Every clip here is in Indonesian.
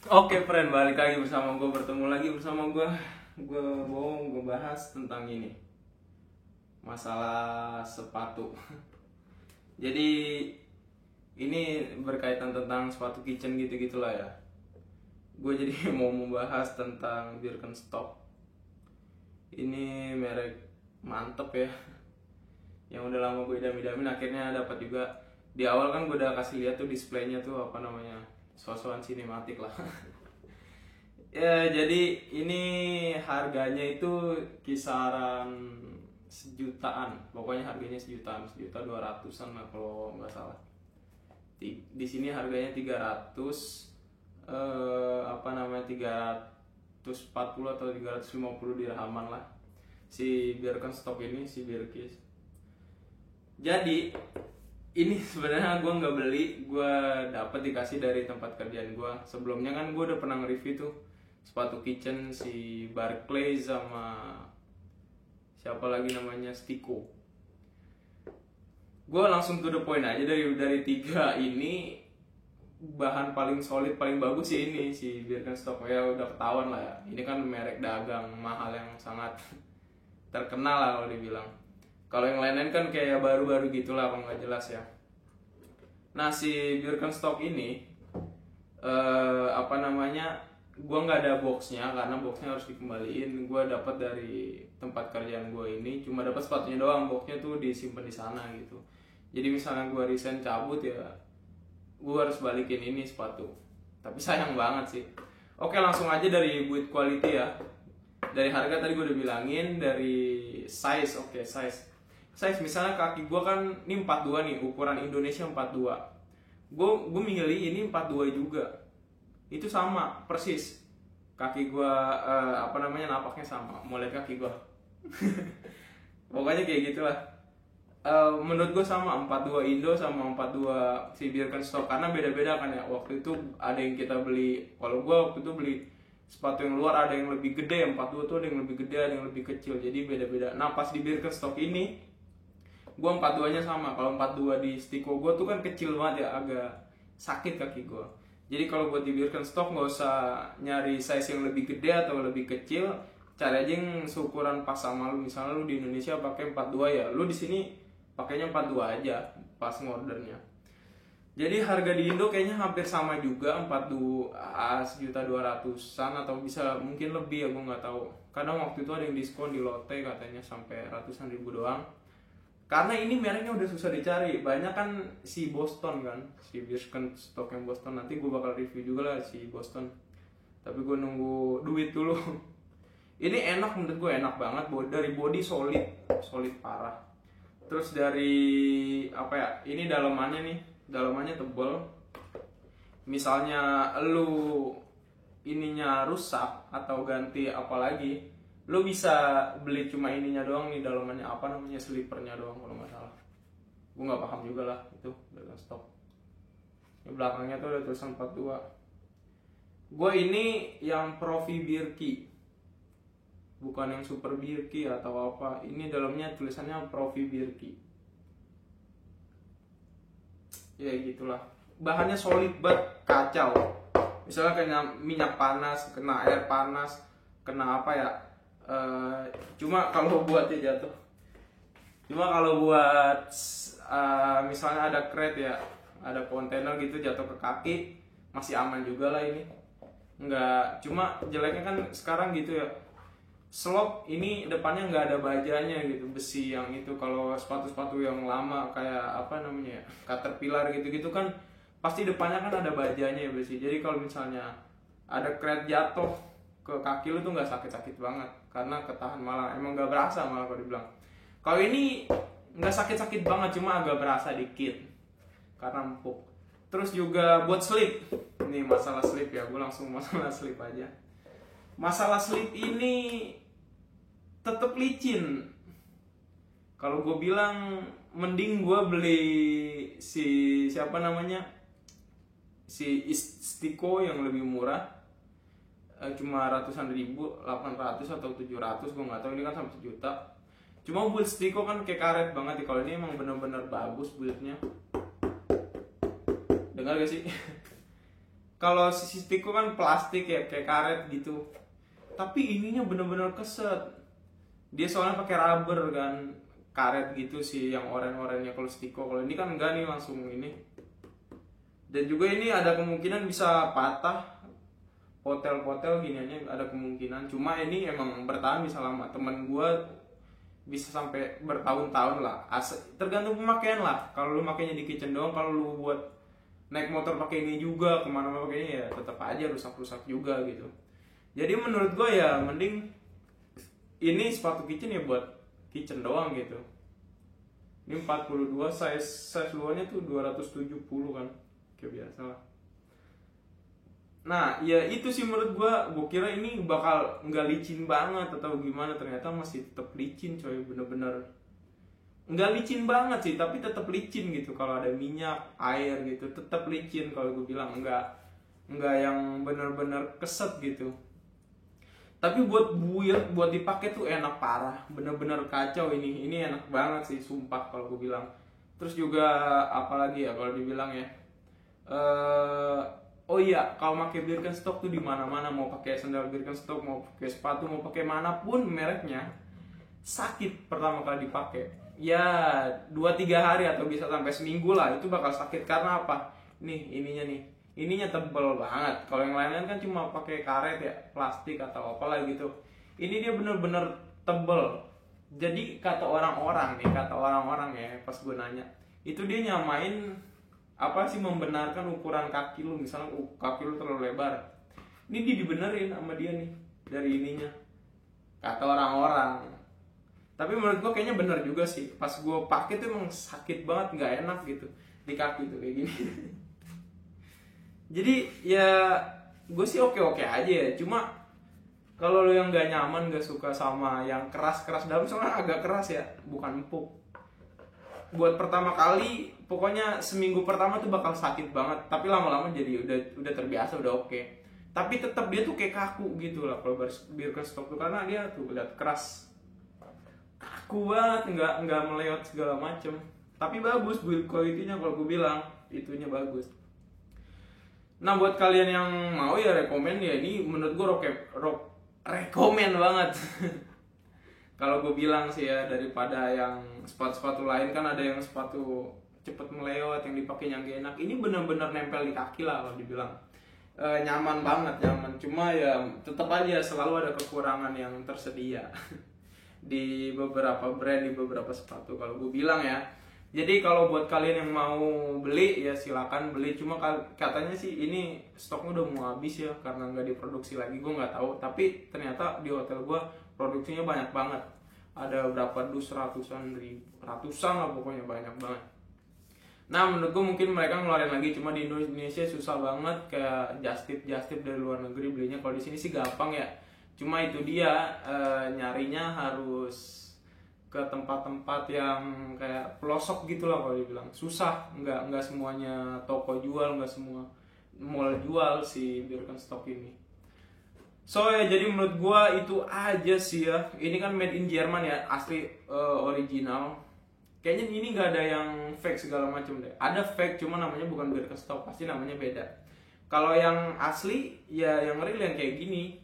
Oke friend, balik lagi bersama gue, bertemu lagi bersama gue. Gue mau ngebahas tentang ini, masalah sepatu. Jadi ini berkaitan tentang sepatu kitchen gitu-gitulah ya. Gue jadi mau membahas tentang Birkenstock. Ini merek mantep ya, yang udah lama gue idam-idamin, akhirnya dapat juga. Di awal kan gue udah kasih lihat tuh displaynya tuh apa namanya, sosokan sinematik lah. Ya, jadi ini harganya itu kisaran sejutaan. Pokoknya harganya sejutaan, 1.200.000-an lah kalau nggak salah. Di sini harganya 300 apa namanya 340 atau 350 dirhaman lah. Si Birkenstock ini, si Birkis. Jadi ini sebenarnya gue nggak beli, gue dapet dikasih dari tempat kerjaan gue. Sebelumnya kan gue udah pernah nge-review tuh sepatu kitchen si Barclay sama siapa lagi namanya Stiko. Gue langsung to the point aja, dari tiga ini bahan paling solid paling bagus sih ini si Birkenstock. Ya udah ketahuan lah ya, ini kan merek dagang mahal yang sangat terkenal lah kalau dibilang. Kalau yang lain-lain kan kayak baru-baru gitulah, kalau nggak jelas ya. Nah si Birkenstock ini apa namanya, gue nggak ada boxnya karena boxnya harus dikembaliin. Gue dapat dari tempat kerjaan gue ini, cuma dapat sepatunya doang, boxnya tuh disimpan di sana gitu. Jadi misalnya gue resign cabut ya, gue harus balikin ini sepatu. Tapi sayang banget sih. Oke, langsung aja dari build quality ya. Dari harga tadi gue udah bilangin, dari size. Oke, size misalnya kaki gue kan ini 42 nih, ukuran Indonesia 42. Gue milih ini 42 juga. Itu sama persis. Kaki gue apa namanya, napaknya sama. Mau lihat kaki gue. Pokoknya kayak gitulah. Menurut gue sama 42 Indo sama 42 si Birkenstock, karena beda-beda kan ya. Waktu itu ada yang kita beli, kalau gue waktu itu beli sepatu yang luar, ada yang lebih gede, 42 tuh ada yang lebih gede, ada yang lebih kecil, jadi beda-beda. Nah pas di Birkenstock ini gue 42 nya sama. Kalau 42 di Stiko gue tuh kan kecil banget ya, agak sakit kaki gue. Jadi kalau buat di Birkenstock nggak usah nyari size yang lebih gede atau lebih kecil, cari aja yang seukuran pas sama lu. Misalnya lu di Indonesia pakai 42 ya, lu di sini pakainya 42 aja pas ngordernya. Jadi harga di Indo kayaknya hampir sama juga, 42 1.200.000-an atau bisa mungkin lebih ya, gue nggak tahu. Kadang waktu itu ada yang diskon di Lotte katanya sampai ratusan ribu doang. Karena ini mereknya udah susah dicari, banyak kan si Boston kan, si Birkenstock yang Boston. Nanti gue bakal review juga lah si Boston. Tapi gue nunggu duit dulu. Ini enak, menurut gue enak banget. Dari body solid parah. Terus dari apa ya, ini dalamannya tebel. Misalnya lu ininya rusak atau ganti apalagi, lu bisa beli cuma ininya doang nih, dalamannya apa namanya, slipernya doang kalau nggak salah. Gue nggak paham juga lah itu dengan stok. Di belakangnya tuh ada tulisan 42. Gue ini yang Profi Birki, bukan yang Super Birki atau apa. Ini dalamnya tulisannya Profi Birki. Ya gitulah. Bahannya solid banget, kacau. Misalnya kena minyak panas, kena air panas, kena apa ya, cuma kalau buatnya jatuh. Cuma kalau buat misalnya ada crate ya, ada kontainer gitu jatuh ke kaki, masih aman juga lah ini. Enggak, cuma jeleknya kan sekarang gitu ya, slop ini depannya nggak ada bajanya gitu, besi yang itu. Kalau sepatu-sepatu yang lama kayak apa namanya ya, Caterpillar gitu-gitu kan pasti depannya kan ada bajanya ya, besi. Jadi kalau misalnya ada crate jatuh ke kaki lu tuh nggak sakit-sakit banget, karena ketahan, malah emang nggak berasa malah kalau dibilang. Kalau ini nggak sakit-sakit banget, cuma agak berasa dikit karena empuk. Terus juga buat slip, ini masalah slip ya, gue langsung masalah slip aja. Masalah slip ini tetap licin. Kalau gue bilang mending gue beli si siapa namanya, si Stiko yang lebih murah, cuma ratusan ribu, 800 atau 700, gue nggak tahu. Ini kan sampai 1 juta. Cuma build Stiko kan kayak karet banget. Kalau ini emang bener-bener bagus buildnya. Dengar gak sih? Kalau si stickku kan plastik ya, kayak karet gitu. Tapi ininya bener-bener keset. Dia soalnya pakai rubber kan, karet gitu sih yang oranye-oranye kalau stiko. Kalau ini kan enggak nih, langsung ini. Dan juga ini ada kemungkinan bisa patah. Potel-potel giniannya ada kemungkinan. Cuma ini emang bertahan bisa lama. Temen gue bisa sampai bertahun-tahun lah. Tergantung pemakaian lah. Kalau lu makainya di kitchen doang, kalau lu buat naik motor pakai ini juga, kemana-mana pakai ini, ya tetap aja rusak-rusak juga gitu. Jadi menurut gue ya mending ini sepatu kitchen ya buat kitchen doang gitu. Ini 42, size luarnya tuh 270 kan, kayak biasa lah. Nah ya itu sih menurut gue kira ini bakal nggak licin banget atau gimana, ternyata masih tetap licin coy, bener-bener nggak licin banget sih, tapi tetap licin gitu. Kalau ada minyak, air gitu, tetap licin. Kalau gue bilang nggak yang bener-bener keset gitu. Tapi buat build, buat dipakai tuh enak parah, bener-bener kacau ini enak banget sih, sumpah kalau gue bilang. Terus juga apalagi ya kalau dibilang ya, oh iya, kalau pakai Birkenstock tuh di mana-mana, mau pakai sandal Birkenstock, mau pakai sepatu, mau pakai manapun mereknya, sakit pertama kali dipakai. Ya 2-3 hari atau bisa sampai seminggu lah, itu bakal sakit. Karena apa? Ininya tebel banget. Kalau yang lain-lain kan cuma pakai karet ya, plastik atau apalah gitu. Ini dia bener-bener tebel. Jadi kata orang-orang ya, pas gue nanya, itu dia nyamain apa sih, membenarkan ukuran kaki lu. Misalnya kaki lu terlalu lebar, ini dia dibenerin sama dia nih dari ininya, kata orang-orang. Tapi menurut gue kayaknya bener juga sih. Pas gue pakai tuh emang sakit banget, nggak enak gitu di kaki tuh kayak gini. Jadi ya gue sih oke-oke aja ya. Cuma kalau lo yang nggak nyaman, nggak suka sama yang keras-keras dalam, soalnya agak keras ya, bukan empuk. Buat pertama kali, pokoknya seminggu pertama tuh bakal sakit banget. Tapi lama-lama jadi udah terbiasa, udah oke. Tapi tetap dia tuh kayak kaku gitu lah kalau Birkenstock tuh, karena dia tuh lihat keras, kaku banget, nggak melewat segala macem. Tapi bagus build quality-nya, kalau gue bilang itunya bagus. Nah buat kalian yang mau ya rekomen ya, ini menurut gue rock rekomen banget. Kalau gue bilang sih ya, daripada yang sepatu-sepatu lain kan ada yang sepatu cepet melewat yang dipakai yang gak enak. Ini benar-benar nempel di kaki lah kalau dibilang. Nyaman banget, nyaman. Cuma ya tetap aja selalu ada kekurangan yang tersedia di beberapa brand, di beberapa sepatu kalau gue bilang ya. Jadi kalau buat kalian yang mau beli ya silakan beli. Cuma katanya sih ini stoknya udah mau habis ya, karena nggak diproduksi lagi. Gue nggak tahu, tapi ternyata di hotel gue produksinya banyak banget. Ada berapa dus, ratusan lah pokoknya, banyak banget. Nah menurut gue mungkin mereka ngeluarin lagi, cuma di Indonesia susah banget. Kayak just tip dari luar negeri belinya. Kalau di sini sih gampang ya. Cuma itu dia, nyarinya harus ke tempat-tempat yang kayak pelosok gitu lah kalau dibilang. Susah, nggak semuanya toko jual, nggak semua mall jual si Birkenstock ini. So ya, jadi menurut gua itu aja sih ya. Ini kan made in Jerman ya, asli, original. Kayaknya ini nggak ada yang fake segala macam deh. Ada fake, cuma namanya bukan Birkenstock, pasti namanya beda. Kalau yang asli ya yang real yang kayak gini,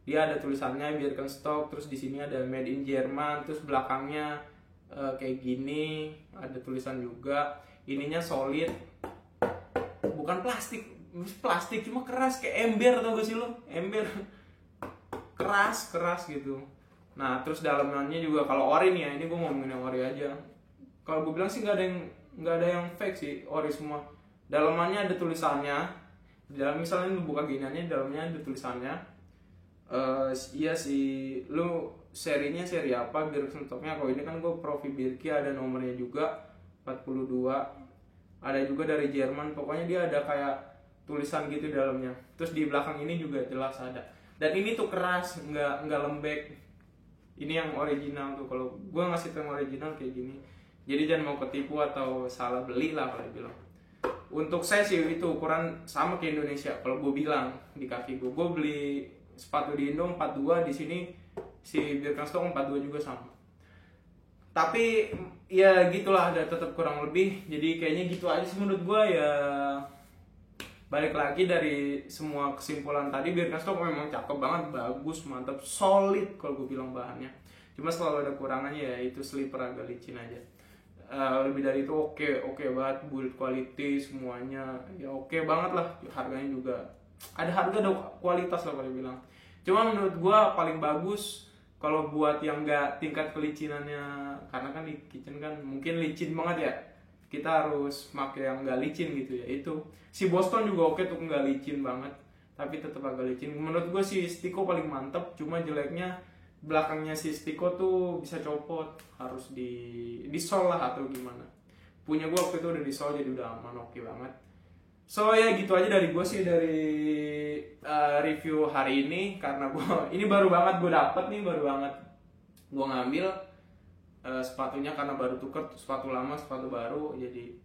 dia ada tulisannya Birkenstock, terus di sini ada made in Jerman, terus belakangnya kayak gini ada tulisan juga. Ininya solid, bukan plastik cuma keras, kayak ember, tau gak sih lo, ember. keras gitu. Nah terus dalamnya juga, kalau ori nih ya, ini gue ngomongin yang ori aja. Kalau gue bilang sih nggak ada yang fake sih, ori semua. Dalamannya ada tulisannya, di dalam misalnya lu buka giniannya, dalamnya ada tulisannya. Iya sih, lu serinya seri apa Birkenstocknya? Kalau ini kan gue Profi Birki, ada nomornya juga 42. Ada juga dari Jerman, pokoknya dia ada kayak tulisan gitu di dalamnya. Terus di belakang ini juga jelas ada. Dan ini tuh keras, nggak lembek. Ini yang original tuh. Kalau gue ngasih yang original kayak gini. Jadi jangan mau ketipu atau salah beli lah kalau dibilang. Untuk saya sih itu ukuran sama kayak Indonesia. Kalau gue bilang di kaki gue beli sepatu di Indo 42, di sini si Birkenstock 42 juga sama. Tapi ya gitulah, ada tetap kurang lebih. Jadi kayaknya gitu aja sih menurut gue ya. balik lagi dari semua kesimpulan tadi, Birkenstock memang cakep banget, bagus, mantap, solid kalau gue bilang bahannya. Cuma selalu ada kurangannya, ya itu slipper agak licin aja. Lebih dari itu oke banget, build quality semuanya ya oke banget lah, harganya juga ada harga ada kualitas lah kalau bilang. Cuma menurut gue paling bagus kalau buat yang nggak tingkat kelicinannya, karena kan di kitchen kan mungkin licin banget ya, kita harus pakai yang nggak licin gitu ya. Itu si Boston juga oke tuh, nggak licin banget tapi tetap agak licin. Menurut gue si Stiko paling mantep, cuma jeleknya belakangnya si Stiko tuh bisa copot, harus di sol lah atau gimana. Punya gue waktu itu udah di sol jadi udah aman, oke banget. So ya gitu aja dari gue sih, dari review hari ini. Karena gue ini baru banget gue dapet nih, baru banget gue ngambil sepatunya karena baru tuker, sepatu lama sepatu baru, jadi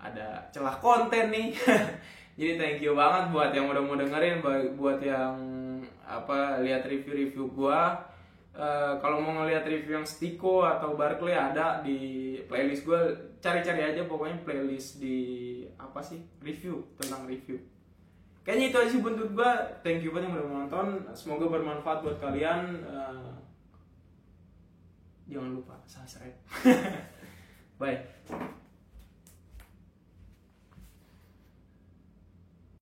ada celah konten nih. Jadi thank you banget buat yang udah mau dengerin, buat yang lihat review-review gua. Kalau mau ngeliat review yang Stiko atau Barclay ada di playlist gua, cari-cari aja pokoknya playlist di review, tentang review. Kayaknya itu aja sih buat gua. Thank you banget yang udah menonton, semoga bermanfaat buat kalian. Jangan lupa subscribe.